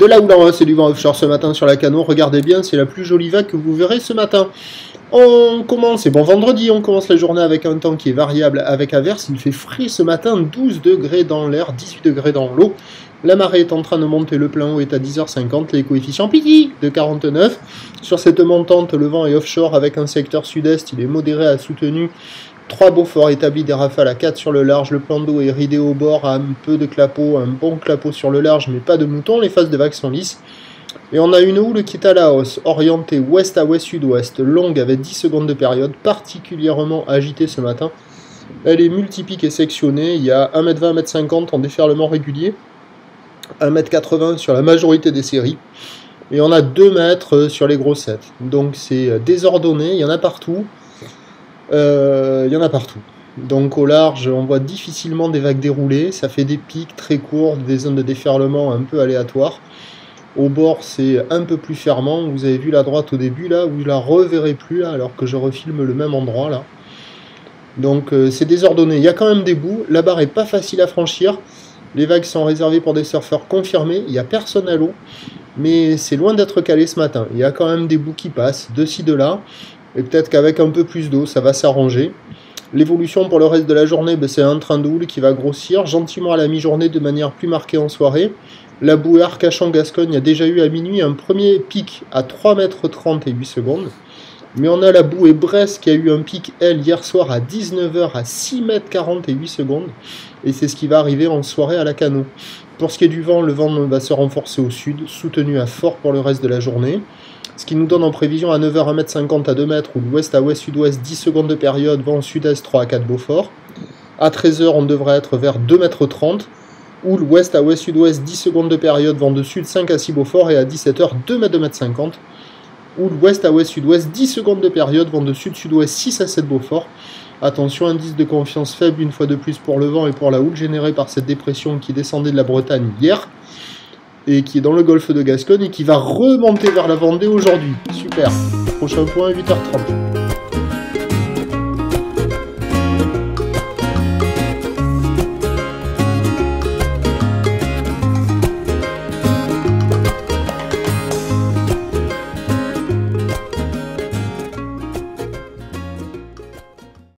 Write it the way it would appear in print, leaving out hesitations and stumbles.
De là où l'on c'est du vent offshore ce matin sur la Cano. Regardez bien, c'est la plus jolie vague que vous verrez ce matin. On commence, c'est bon vendredi, on commence la journée avec un temps qui est variable avec averse. Il fait frais ce matin, 12 degrés dans l'air, 18 degrés dans l'eau. La marée est en train de monter, le plein haut est à 10h50, les coefficients piti de 49. Sur cette montante, le vent est offshore avec un secteur sud-est, il est modéré à soutenu. 3 Beaufort établis, des rafales à 4 sur le large, le plan d'eau est ridé au bord, un peu de clapot, un bon clapot sur le large, mais pas de mouton, les faces de vagues sont lisses. Et on a une houle qui est à la hausse, orientée ouest à ouest-sud-ouest, longue avec 10 secondes de période, particulièrement agitée ce matin. Elle est multipique et sectionnée, il y a 1m20, 1m50 en déferlement régulier, 1m80 sur la majorité des séries, et on a 2 mètres sur les grossettes. Donc c'est désordonné, il y en a partout. Donc au large, on voit difficilement des vagues déroulées, ça fait des pics très courts, des zones de déferlement un peu aléatoires. Au bord, c'est un peu plus fermant. Vous avez vu la droite au début, là, où je la reverrai plus, là, alors que je refilme le même endroit, là. Donc, c'est désordonné. Il y a quand même des bouts. La barre est pas facile à franchir. Les vagues sont réservées pour des surfeurs confirmés. Il n'y a personne à l'eau. Mais c'est loin d'être calé ce matin. Il y a quand même des bouts qui passent, de ci, de là. Et peut-être qu'avec un peu plus d'eau, ça va s'arranger. L'évolution pour le reste de la journée, ben, c'est un train de houle qui va grossir gentiment à la mi-journée de manière plus marquée en soirée. La bouée Arcachon-Gascogne a déjà eu à minuit un premier pic à 3,30 m et 8 secondes. Mais on a la bouée Brest qui a eu un pic, elle, hier soir à 19 h à 6,40 m et 8 secondes. Et c'est ce qui va arriver en soirée à la Cano. Pour ce qui est du vent, le vent va se renforcer au sud, soutenu à fort pour le reste de la journée. Ce qui nous donne en prévision à 9 h 1,50 m à 2 m, ou l'ouest à ouest-sud-ouest, 10 secondes de période, vent sud-est 3 à 4 Beaufort. À 13 h, on devrait être vers 2,30 m. Ou l'ouest à ouest-sud-ouest, 10 secondes de période, vent de sud 5 à 6 Beaufort, et à 17 h, 2 m, 2,50 m. Ou l'ouest à ouest-sud-ouest, 10 secondes de période, vent de sud-sud-ouest 6 à 7 Beaufort. Attention, indice de confiance faible une fois de plus pour le vent et pour la houle générée par cette dépression qui descendait de la Bretagne hier, et qui est dans le golfe de Gascogne, et qui va remonter vers la Vendée aujourd'hui. Super. Prochain point, 8 h 30.